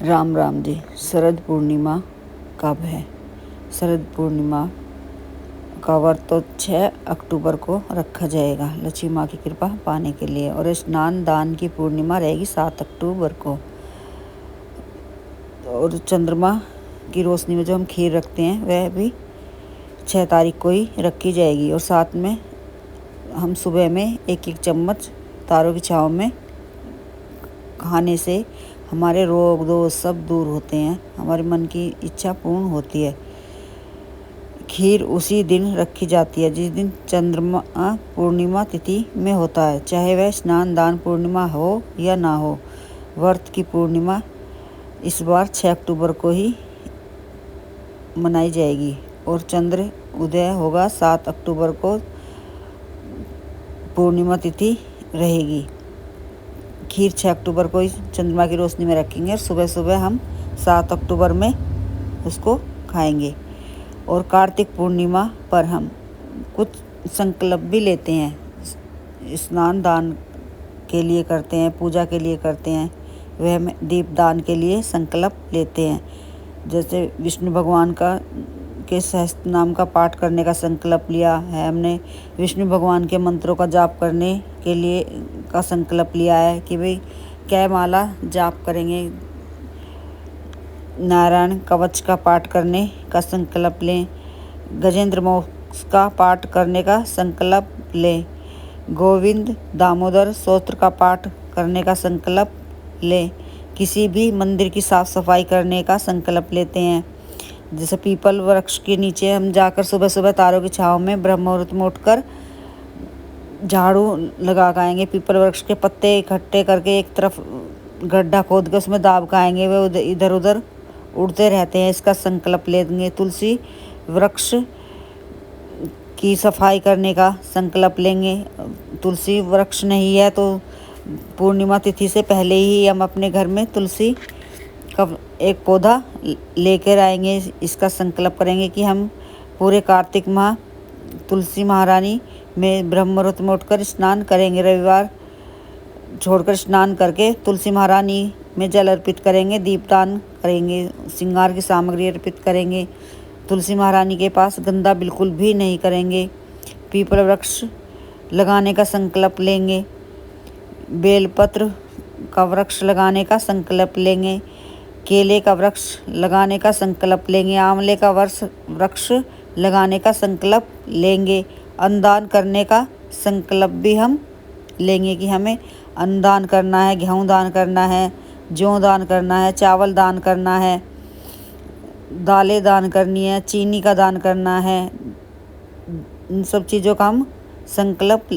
राम राम जी। शरद पूर्णिमा कब है? शरद पूर्णिमा का व्रत तो 6 अक्टूबर को रखा जाएगा लक्ष्मी माँ की कृपा पाने के लिए, और स्नान दान की पूर्णिमा रहेगी 7 अक्टूबर को। और चंद्रमा की रोशनी में जो हम खीर रखते हैं वह भी 6 तारीख को ही रखी जाएगी। और साथ में हम सुबह में 1-1 चम्मच तारों की छाँव में खाने से हमारे रोग दोष सब दूर होते हैं, हमारे मन की इच्छा पूर्ण होती है। खीर उसी दिन रखी जाती है जिस दिन चंद्रमा पूर्णिमा तिथि में होता है, चाहे वह स्नान दान पूर्णिमा हो या ना हो। व्रत की पूर्णिमा इस बार 6 अक्टूबर को ही मनाई जाएगी और चंद्र उदय होगा 7 अक्टूबर को, पूर्णिमा तिथि रहेगी। खीर 6 अक्टूबर को ही चंद्रमा की रोशनी में रखेंगे और सुबह सुबह हम 7 अक्टूबर में उसको खाएंगे। और कार्तिक पूर्णिमा पर हम कुछ संकल्प भी लेते हैं, स्नान दान के लिए करते हैं, पूजा के लिए करते हैं, वह हम दीपदान के लिए संकल्प लेते हैं। जैसे विष्णु भगवान के सहस्त्र नाम का पाठ करने का संकल्प लिया है हमने, विष्णु भगवान के मंत्रों का जाप करने के लिए का संकल्प लिया है कि भाई कै माला जाप करेंगे, नारायण कवच का पाठ करने का संकल्प लें, गजेंद्र मोक्ष का पाठ करने का संकल्प लें, गोविंद दामोदर स्तोत्र का पाठ करने का संकल्प लें, किसी भी मंदिर की साफ सफाई करने का संकल्प लेते हैं। जैसे पीपल वृक्ष के नीचे हम जाकर सुबह सुबह तारों की छाँव में ब्रह्म मुहूर्त में उठकर झाड़ू लगा आएंगे। पीपल वृक्ष के पत्ते इकट्ठे करके एक तरफ गड्ढा खोद के उसमें दाब खाएंगे, वे इधर उधर उड़ते रहते हैं, इसका संकल्प लेंगे। तुलसी वृक्ष की सफाई करने का संकल्प लेंगे। तुलसी वृक्ष नहीं है तो पूर्णिमा तिथि से पहले ही हम अपने घर में तुलसी का एक पौधा लेकर आएंगे, इसका संकल्प करेंगे कि हम पूरे कार्तिक माह तुलसी महारानी में ब्रह्म मुहूर्त में उठकर स्नान करेंगे। रविवार छोड़कर स्नान करके तुलसी महारानी में जल अर्पित करेंगे, दीपदान करेंगे, श्रृंगार की सामग्री अर्पित करेंगे। तुलसी महारानी के पास गंदा बिल्कुल भी नहीं करेंगे। पीपल वृक्ष लगाने का संकल्प लेंगे, बेलपत्र का वृक्ष लगाने का संकल्प लेंगे, केले का वृक्ष लगाने का संकल्प लेंगे, आंवले का वृक्ष लगाने का संकल्प लेंगे। अन्नदान करने का संकल्प भी हम लेंगे कि हमें अन्नदान करना है, गेहूँ दान करना है, जौ दान करना है, चावल दान करना है, दालें दान करनी है, चीनी का दान करना है। इन सब चीज़ों का हम संकल्प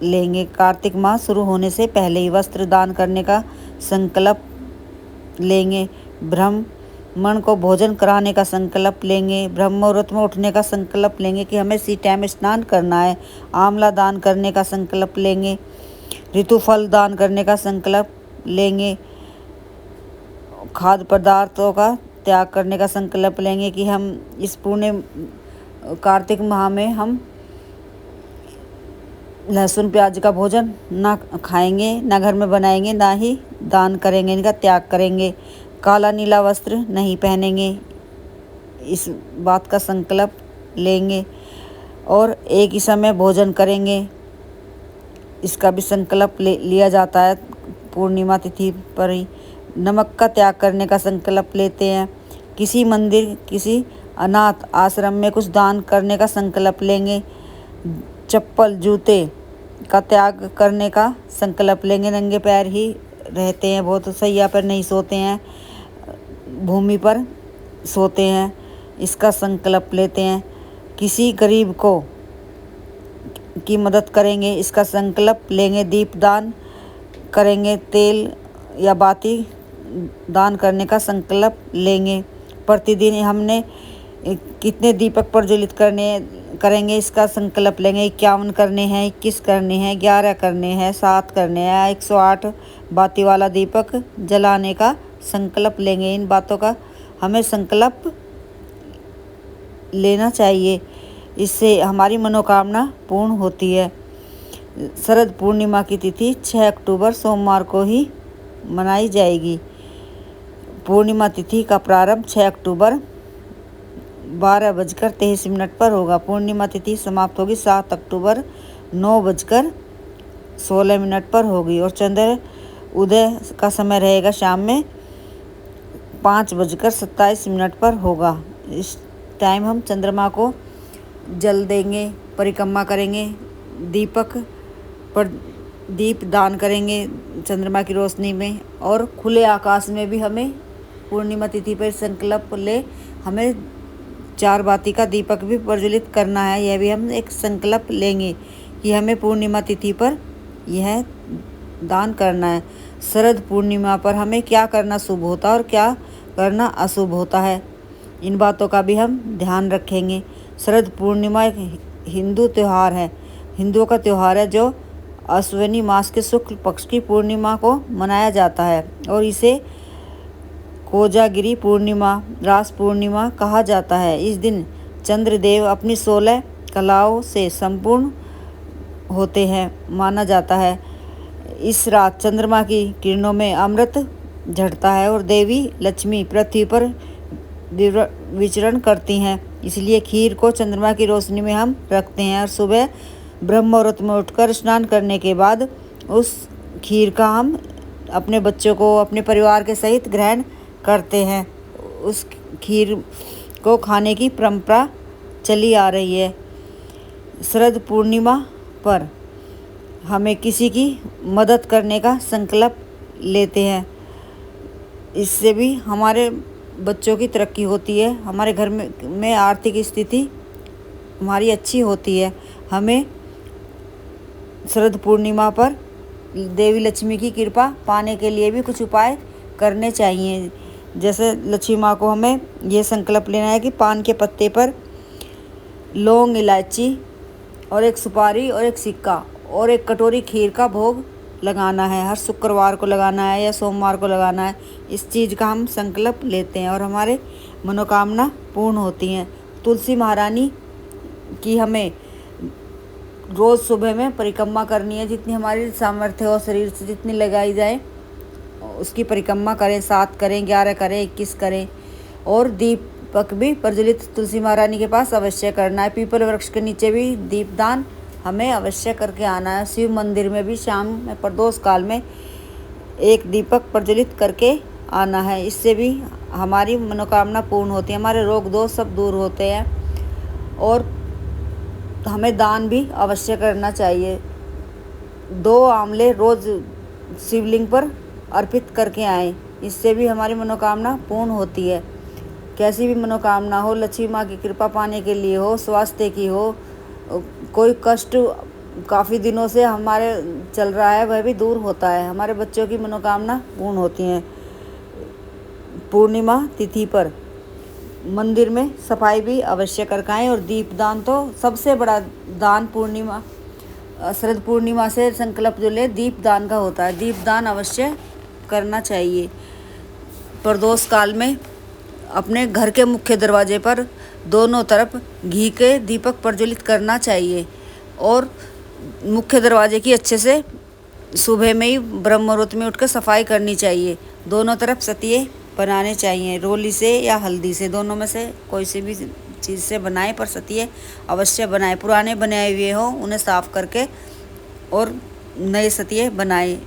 लेंगे। कार्तिक माह शुरू होने से पहले ही वस्त्र दान करने का संकल्प लेंगे। ब्राह्मण को भोजन कराने का संकल्प लेंगे। ब्रह्म मुहूर्त में उठने का संकल्प लेंगे कि हमें इसी टाइम स्नान करना है। आंवला दान करने का संकल्प लेंगे। ऋतुफल दान करने का संकल्प लेंगे। खाद्य पदार्थों का त्याग करने का संकल्प लेंगे कि हम इस पूर्ण कार्तिक माह में हम लहसुन प्याज का भोजन ना खाएंगे, ना घर में बनाएंगे, ना ही दान करेंगे, इनका त्याग करेंगे। काला नीला वस्त्र नहीं पहनेंगे, इस बात का संकल्प लेंगे। और एक ही समय भोजन करेंगे, इसका भी संकल्प लिया जाता है पूर्णिमा तिथि पर ही। नमक का त्याग करने का संकल्प लेते हैं। किसी मंदिर, किसी अनाथ आश्रम में कुछ दान करने का संकल्प लेंगे। चप्पल जूते का त्याग करने का संकल्प लेंगे। नंगे पैर ही रहते हैं, बहुत सैया पर नहीं सोते हैं, भूमि पर सोते हैं, इसका संकल्प लेते हैं। किसी गरीब को की मदद करेंगे, इसका संकल्प लेंगे। दीपदान करेंगे, तेल या बाती दान करने का संकल्प लेंगे। प्रतिदिन हमने कितने दीपक प्रज्वलित करेंगे, इसका संकल्प लेंगे। 51 करने हैं, 21 करने हैं, 11 करने हैं, 7 करने हैं, 108 बाती वाला दीपक जलाने का संकल्प लेंगे। इन बातों का हमें संकल्प लेना चाहिए, इससे हमारी मनोकामना पूर्ण होती है। शरद पूर्णिमा की तिथि 6 अक्टूबर सोमवार को ही मनाई जाएगी। पूर्णिमा तिथि का प्रारंभ 6 अक्टूबर 12:23 पर होगा। पूर्णिमा तिथि समाप्त होगी 7 अक्टूबर 9:16 पर होगी और चंद्र उदय का समय रहेगा शाम में 5:27 पर होगा। इस टाइम हम चंद्रमा को जल देंगे, परिक्रमा करेंगे, दीप दान करेंगे चंद्रमा की रोशनी में। और खुले आकाश में भी हमें पूर्णिमा तिथि पर संकल्प ले हमें 4 बाती का दीपक भी प्रज्वलित करना है। यह भी हम एक संकल्प लेंगे कि हमें पूर्णिमा तिथि पर यह दान करना है। शरद पूर्णिमा पर हमें क्या करना शुभ होता है और क्या करना अशुभ होता है, इन बातों का भी हम ध्यान रखेंगे। शरद पूर्णिमा एक हिंदू त्यौहार है, हिंदुओं का त्यौहार है जो अश्विनी मास के शुक्ल पक्ष की पूर्णिमा को मनाया जाता है और इसे कोजागिरी पूर्णिमा, रास पूर्णिमा कहा जाता है। इस दिन चंद्रदेव अपनी 16 कलाओं से संपूर्ण होते हैं माना जाता है। इस रात चंद्रमा की किरणों में अमृत झड़ता है और देवी लक्ष्मी पृथ्वी पर विचरण करती हैं। इसलिए खीर को चंद्रमा की रोशनी में हम रखते हैं और सुबह ब्रह्म मुहूर्त में उठकर स्नान करने के बाद उस खीर का हम अपने बच्चों को अपने परिवार के सहित ग्रहण करते हैं। उस खीर को खाने की परंपरा चली आ रही है। शरद पूर्णिमा पर हमें किसी की मदद करने का संकल्प लेते हैं। इससे भी हमारे बच्चों की तरक्की होती है, हमारे घर में आर्थिक स्थिति हमारी अच्छी होती है। हमें शरद पूर्णिमा पर देवी लक्ष्मी की कृपा पाने के लिए भी कुछ उपाय करने चाहिए। जैसे लक्ष्मी माँ को हमें ये संकल्प लेना है कि पान के पत्ते पर लौंग, इलायची और एक सुपारी और एक सिक्का और एक कटोरी खीर का भोग लगाना है। हर शुक्रवार को लगाना है या सोमवार को लगाना है। इस चीज़ का हम संकल्प लेते हैं और हमारे मनोकामना पूर्ण होती हैं। तुलसी महारानी की हमें रोज़ सुबह में परिक्रमा करनी है। जितनी हमारी सामर्थ्य हो, शरीर से जितनी लगाई जाए उसकी परिक्रमा करें। 7 करें, 11 करें, 21 करें। और दीपक भी प्रज्वलित तुलसी महारानी के पास अवश्य करना है। पीपल वृक्ष के नीचे भी दीपदान हमें अवश्य करके आना है। शिव मंदिर में भी शाम में प्रदोष काल में एक दीपक प्रज्वलित करके आना है। इससे भी हमारी मनोकामना पूर्ण होती है, हमारे रोग दोष सब दूर होते हैं। और हमें दान भी अवश्य करना चाहिए। 2 आंवले रोज़ शिवलिंग पर अर्पित करके आएँ, इससे भी हमारी मनोकामना पूर्ण होती है। कैसी भी मनोकामना हो, लक्ष्मी माँ की कृपा पाने के लिए हो, स्वास्थ्य की हो, कोई कष्ट काफ़ी दिनों से हमारे चल रहा है वह भी दूर होता है। हमारे बच्चों की मनोकामना पूर्ण होती हैं। पूर्णिमा तिथि पर मंदिर में सफाई भी अवश्य करके आएँ। और दीपदान तो सबसे बड़ा दान पूर्णिमा, शरद पूर्णिमा से संकल्प जो ले दीपदान का होता है। दीपदान अवश्य करना चाहिए। प्रदोष काल में अपने घर के मुख्य दरवाजे पर दोनों तरफ घी के दीपक प्रज्वलित करना चाहिए और मुख्य दरवाजे की अच्छे से सुबह में ही ब्रह्म मुहूर्त में उठकर सफाई करनी चाहिए। दोनों तरफ सतिये बनाने चाहिए, रोली से या हल्दी से, दोनों में से कोई सी भी चीज़ से बनाए, पर सतिये अवश्य बनाए। पुराने बनाए हुए हों उन्हें साफ़ करके और नए सतिये बनाए।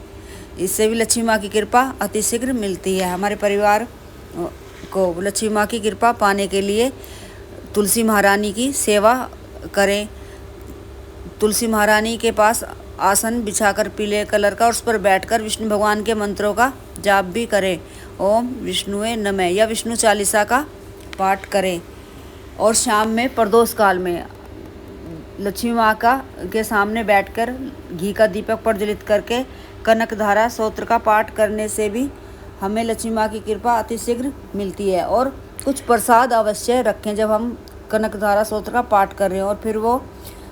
इससे भी लक्ष्मी माँ की कृपा अतिशीघ्र मिलती है। हमारे परिवार को लक्ष्मी माँ की कृपा पाने के लिए तुलसी महारानी की सेवा करें। तुलसी महारानी के पास आसन बिछाकर पीले कलर का और उस पर बैठकर विष्णु भगवान के मंत्रों का जाप भी करें। ओम विष्णुवे नमः या विष्णु चालीसा का पाठ करें। और शाम में प्रदोष काल में लक्ष्मी माँ के सामने बैठकर घी का दीपक प्रज्वलित करके कनकधारा स्तोत्र का पाठ करने से भी हमें लक्ष्मी माँ की कृपा अतिशीघ्र मिलती है। और कुछ प्रसाद अवश्य रखें जब हम कनकधारा स्तोत्र का पाठ कर रहे हैं, और फिर वो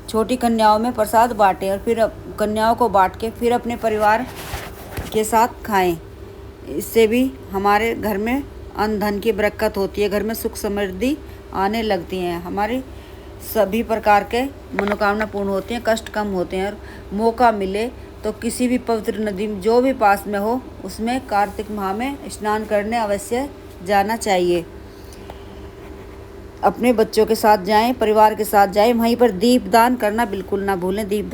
छोटी कन्याओं में प्रसाद बांटें और फिर कन्याओं को बांट के फिर अपने परिवार के साथ खाएं। इससे भी हमारे घर में अन्न धन की बरकत होती है, घर में सुख समृद्धि आने लगती हैं, हमारी सभी प्रकार के मनोकामना पूर्ण होती हैं, कष्ट कम होते हैं। और मौका मिले तो किसी भी पवित्र नदी में जो भी पास में हो उसमें कार्तिक माह में स्नान करने अवश्य जाना चाहिए। अपने बच्चों के साथ जाएं, परिवार के साथ जाएं। वहीं पर दीपदान करना बिल्कुल ना भूलें। दीपदान